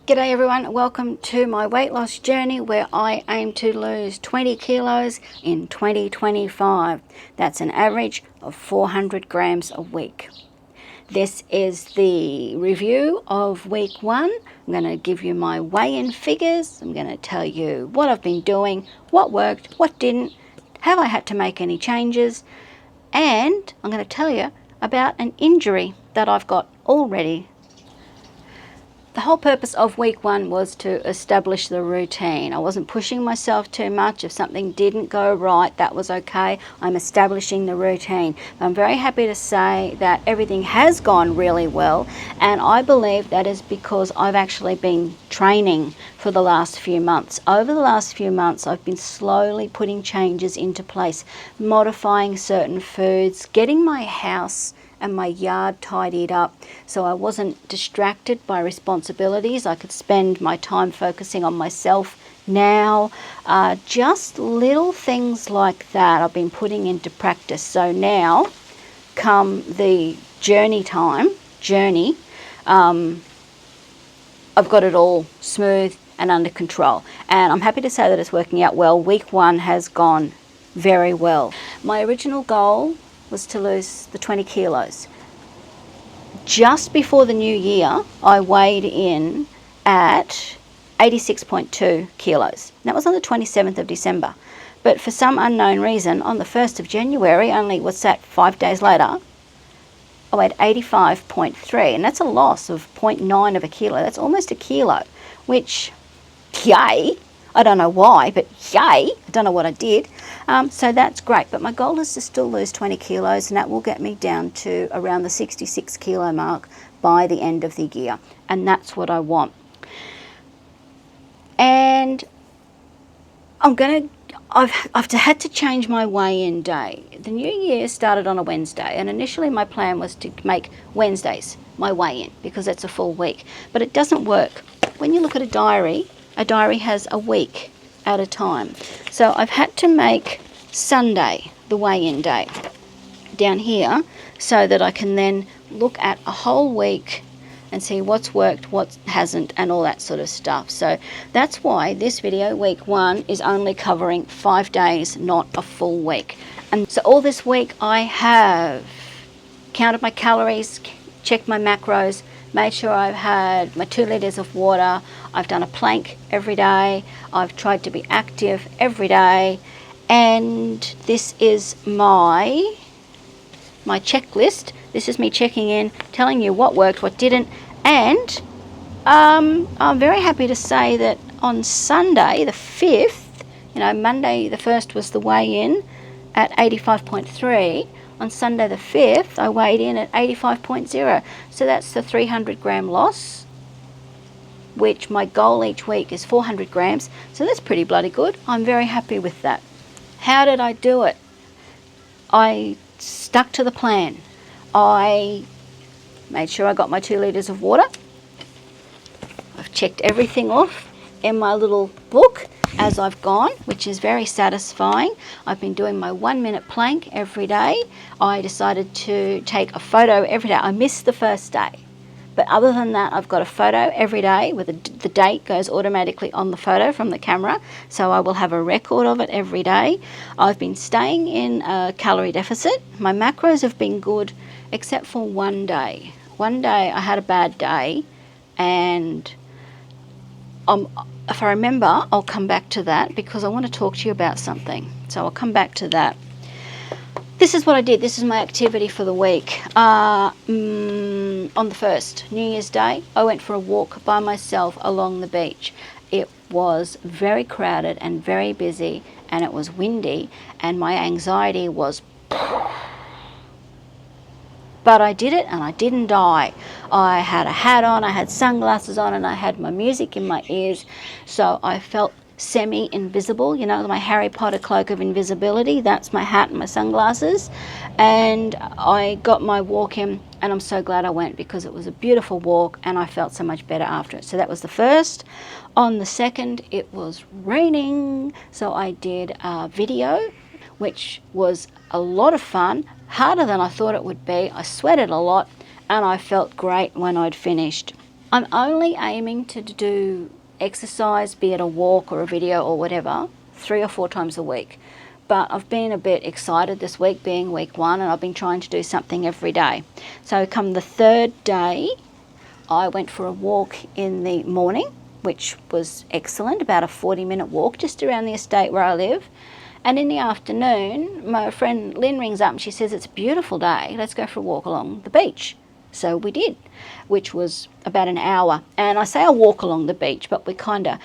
G'day everyone, welcome to my weight loss journey where I aim to lose 20 kilos in 2025. That's an average of 400 grams a week. This is the review of week 1. I'm going to give you my weigh-in figures. I'm going to tell you what I've been doing, what worked, what didn't, have I had to make any changes, and I'm going to tell you about an injury that I've got already. The whole purpose of week 1 was to establish the routine. I wasn't pushing myself too much. If something didn't go right, that was okay. I'm establishing the routine. I'm very happy to say that everything has gone really well, and I believe that is because I've actually been training for the last few months. Over the last few months, I've been slowly putting changes into place, modifying certain foods, getting my house and my yard tidied up so I wasn't distracted by responsibilities. I could spend my time focusing on myself now. Just little things like that I've been putting into practice. So now, come the journey, I've got it all smooth and under control. And I'm happy to say that it's working out well. Week 1 has gone very well. My original goal was to lose the 20 kilos. Just before the new year, I weighed in at 86.2 kilos. And that was on the 27th of December. But for some unknown reason, on the 1st of January, only what's that, 5 days later, I weighed 85.3. And that's a loss of 0.9 of a kilo. That's almost a kilo, which, yay. I don't know why, but yay, I don't know what I did. So that's great. But my goal is to still lose 20 kilos, and that will get me down to around the 66 kilo mark by the end of the year. And that's what I want. And I've had to change my weigh-in day. The new year started on a Wednesday, and initially my plan was to make Wednesdays my weigh-in because it's a full week. But it doesn't work. When you look at a diary has a week at a time. So I've had to make Sunday the weigh-in day down here so that I can then look at a whole week and see what's worked, what hasn't, and all that sort of stuff. So that's why this video, week 1, is only covering 5 days, not a full week. And so all this week I have counted my calories, checked my macros, made sure I've had my 2 litres of water. I've done a plank every day. I've tried to be active every day. And this is my checklist. This is me checking in, telling you what worked, what didn't. And I'm very happy to say that on Sunday, the 5th, Monday the 1st was the weigh-in at 85.3. On Sunday the 5th, I weighed in at 85.0. So that's the 300 gram loss, which my goal each week is 400 grams. So that's pretty bloody good. I'm very happy with that. How did I do it? I stuck to the plan. I made sure I got my 2 litres of water. I've checked everything off in my little book as I've gone, which is very satisfying. I've been doing my 1-minute plank every day. I decided to take a photo every day. I missed the first day, but other than that, I've got a photo every day where the date goes automatically on the photo from the camera, so I will have a record of it every day. I've been staying in a calorie deficit. My macros have been good except for one day. One day I had a bad day, and if I remember, I'll come back to that because I want to talk to you about something. So I'll come back to that. This is what I did. This is my activity for the week. On the 1st, New Year's Day, I went for a walk by myself along the beach. It was very crowded and very busy, and it was windy, and my anxiety was... But I did it, and I didn't die. I had a hat on, I had sunglasses on, and I had my music in my ears, so I felt semi-invisible. My Harry Potter cloak of invisibility. That's my hat and my sunglasses. And I got my walk in, and I'm so glad I went because it was a beautiful walk, and I felt so much better after it. So that was the 1st. On the 2nd, it was raining, so I did a video, which was a lot of fun, harder than I thought it would be. I sweated a lot, and I felt great when I'd finished. I'm only aiming to do exercise, be it a walk or a video or whatever, 3 or 4 times a week. But I've been a bit excited this week, being week 1, and I've been trying to do something every day. So come the 3rd day, I went for a walk in the morning, which was excellent, about a 40-minute walk just around the estate where I live. And in the afternoon, my friend Lynn rings up and she says, it's a beautiful day, let's go for a walk along the beach. So we did, which was about an hour. And I say I walk along the beach, but we kind of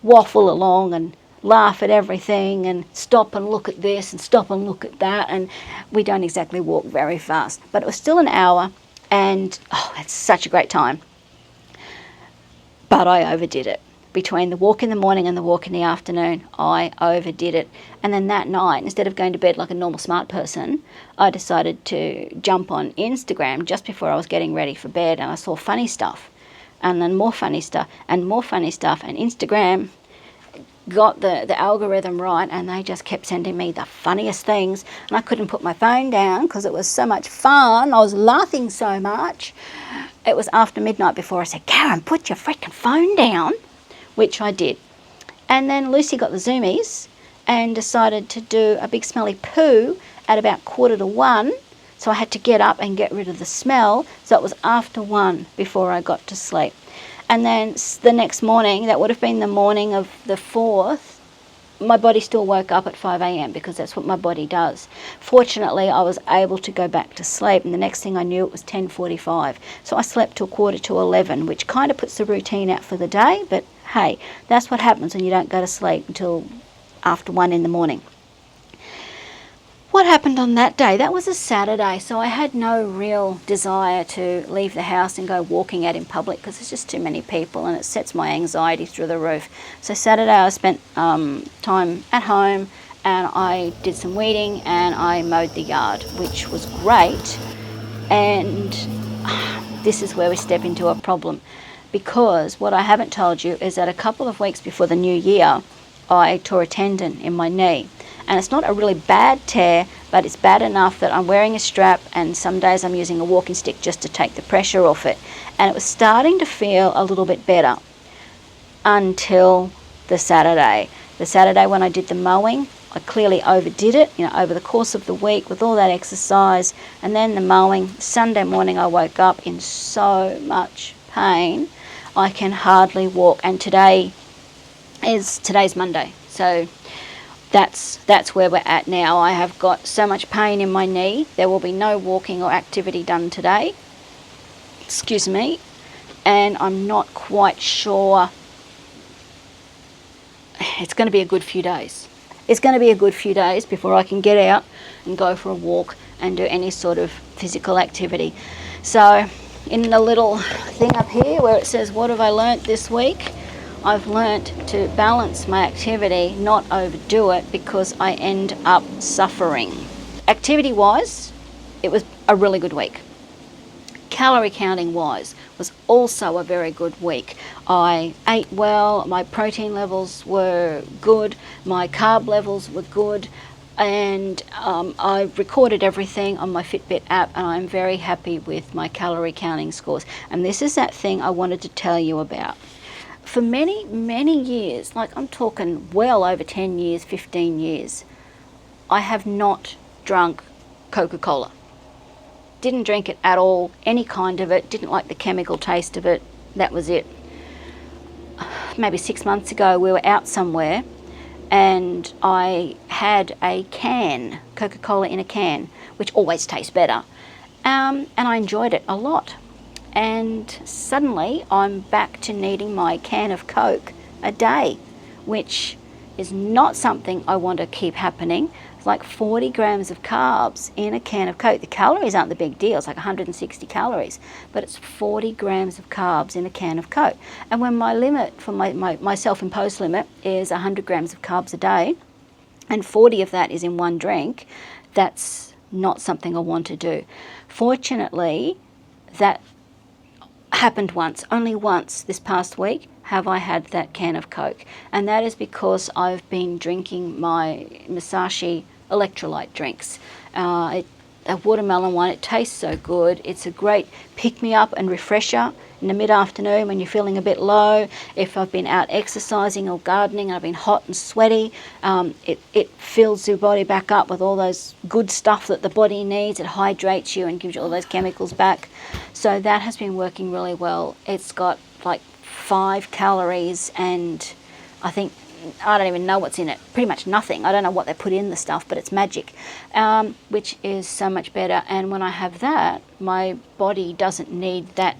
waffle along and laugh at everything and stop and look at this and stop and look at that. And we don't exactly walk very fast, but it was still an hour, and it's such a great time. But I overdid it. Between the walk in the morning and the walk in the afternoon, I overdid it. And then that night, instead of going to bed like a normal smart person, I decided to jump on Instagram just before I was getting ready for bed, and I saw funny stuff, and then more funny stuff, and more funny stuff, and Instagram got the algorithm right, and they just kept sending me the funniest things, and I couldn't put my phone down because it was so much fun. I was laughing so much. It was after midnight before I said, Karen, put your freaking phone down, which I did. And then Lucy got the zoomies and decided to do a big smelly poo at about 1:45. So I had to get up and get rid of the smell. So it was after 1 before I got to sleep. And then the next morning, that would have been the morning of the 4th, my body still woke up at 5 a.m. because that's what my body does. Fortunately, I was able to go back to sleep, and the next thing I knew, it was 10:45. So I slept till 10:45, which kind of puts the routine out for the day, but hey, that's what happens when you don't go to sleep until after 1 in the morning. What happened on that day? That was a Saturday, so I had no real desire to leave the house and go walking out in public because there's just too many people and it sets my anxiety through the roof. So Saturday I spent time at home, and I did some weeding and I mowed the yard, which was great. And this is where we step into a problem, because what I haven't told you is that a couple of weeks before the new year, I tore a tendon in my knee. And it's not a really bad tear, but it's bad enough that I'm wearing a strap, and some days I'm using a walking stick just to take the pressure off it. And it was starting to feel a little bit better until the Saturday. The Saturday when I did the mowing, I clearly overdid it, over the course of the week with all that exercise. And then the mowing, Sunday morning I woke up in so much pain, I can hardly walk. And today's Monday. So that's where we're at now. I have got so much pain in my knee. There will be no walking or activity done today. Excuse me. And I'm not quite sure. It's going to be a good few days. It's going to be a good few days before I can get out and go for a walk and do any sort of physical activity. So in the little thing up here where it says, what have I learnt this week? I've learnt to balance my activity, not overdo it, because I end up suffering. Activity-wise, it was a really good week. Calorie counting-wise was also a very good week. I ate well, my protein levels were good, my carb levels were good, and I recorded everything on my Fitbit app, and I'm very happy with my calorie counting scores. And this is that thing I wanted to tell you about. For many, many years, like I'm talking well over 10 years, 15 years, I have not drunk Coca-Cola. Didn't drink it at all, any kind of it, didn't like the chemical taste of it, that was it. Maybe 6 months ago we were out somewhere and I had a can, Coca-Cola in a can, which always tastes better, and I enjoyed it a lot. And suddenly I'm back to needing my can of Coke a day, which is not something I want to keep happening. It's like 40 grams of carbs in a can of Coke. The calories aren't the big deal, it's like 160 calories, but it's 40 grams of carbs in a can of Coke. And when my limit for my self-imposed limit is 100 grams of carbs a day, and 40 of that is in one drink, that's not something I want to do. Fortunately, that happened once, only once this past week have I had that can of Coke, and that is because I've been drinking my Musashi electrolyte drinks. a watermelon one. It tastes so good. It's a great pick-me-up and refresher in the mid-afternoon when you're feeling a bit low. If I've been out exercising or gardening and I've been hot and sweaty, it fills your body back up with all those good stuff that the body needs. It hydrates you and gives you all those chemicals back. So that has been working really well. It's got like 5 calories and I think, I don't even know what's in it. Pretty much nothing. I don't know what they put in the stuff, but it's magic, which is so much better. And when I have that, my body doesn't need that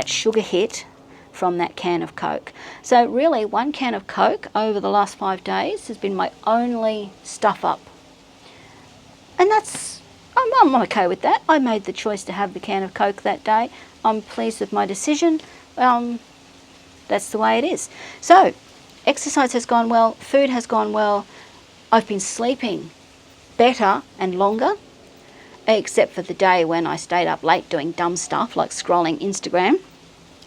sugar hit from that can of Coke. So really, 1 can of Coke over the last 5 days has been my only stuff up. And I'm okay with that. I made the choice to have the can of Coke that day. I'm pleased with my decision. That's the way it is. So, exercise has gone well, food has gone well. I've been sleeping better and longer, except for the day when I stayed up late doing dumb stuff like scrolling Instagram.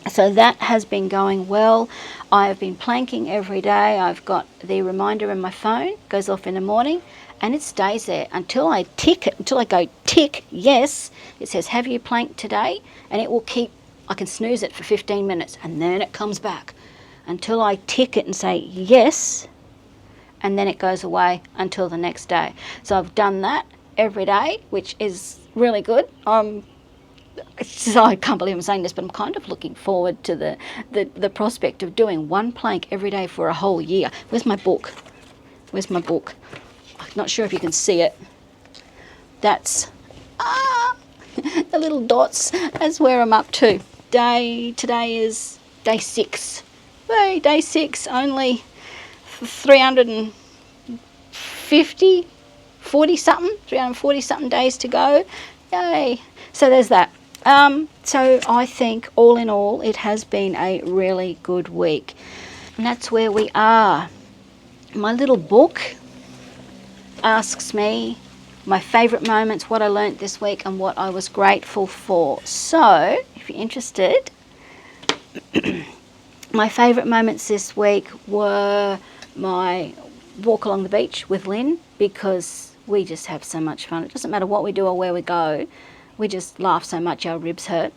So that has been going well. I have been planking every day. I've got the reminder in my phone, goes off in the morning, and it stays there until I go tick, yes. It says, have you planked today? And it will keep, I can snooze it for 15 minutes and then it comes back until I tick it and say yes, and then it goes away until the next day. So I've done that every day, which is really good. I can't believe I'm saying this, but I'm kind of looking forward to the prospect of doing 1 plank every day for a whole year. Where's my book? I'm not sure if you can see it. That's the little dots. That's where I'm up to. Today is day 6. Hey, day 6, only 340 something days to go. Yay. So there's that. So I think all in all, it has been a really good week. And that's where we are. My little book asks me my favourite moments, what I learnt this week and what I was grateful for. So, if you're interested, my favourite moments this week were my walk along the beach with Lynn, because we just have so much fun. It doesn't matter what we do or where we go. We just laugh so much our ribs hurt.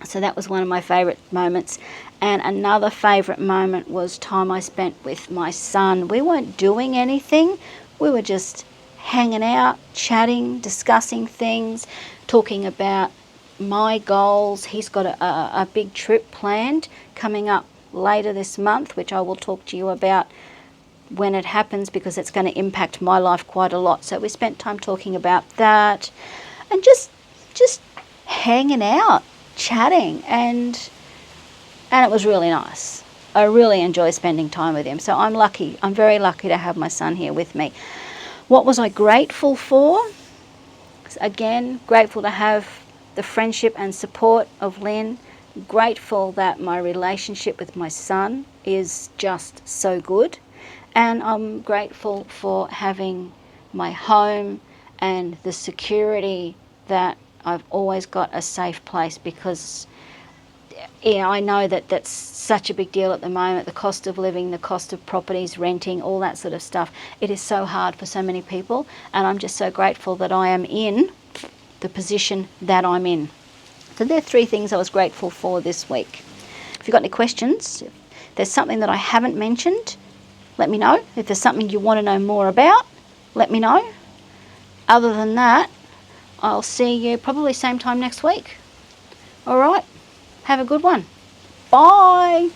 So that was one of my favourite moments. And another favourite moment was time I spent with my son. We weren't doing anything. We were just hanging out, chatting, discussing things, talking about my goals. He's got a big trip planned coming up later this month, which I will talk to you about when it happens, because it's going to impact my life quite a lot. So we spent time talking about that and just hanging out, chatting, and it was really nice. I really enjoy spending time with him. So I'm very lucky to have my son here with me. What was I grateful for? Again, grateful to have the friendship and support of Lynn. Grateful that my relationship with my son is just so good. And I'm grateful for having my home and the security that I've always got a safe place, because I know that that's such a big deal at the moment. The cost of living, the cost of properties, renting, all that sort of stuff. It is so hard for so many people, and I'm just so grateful that I am in the position that I'm in. So there are 3 things I was grateful for this week. If you've got any questions, if there's something that I haven't mentioned, let me know. If there's something you want to know more about, let me know. Other than that, I'll see you probably same time next week. All right. Have a good one. Bye.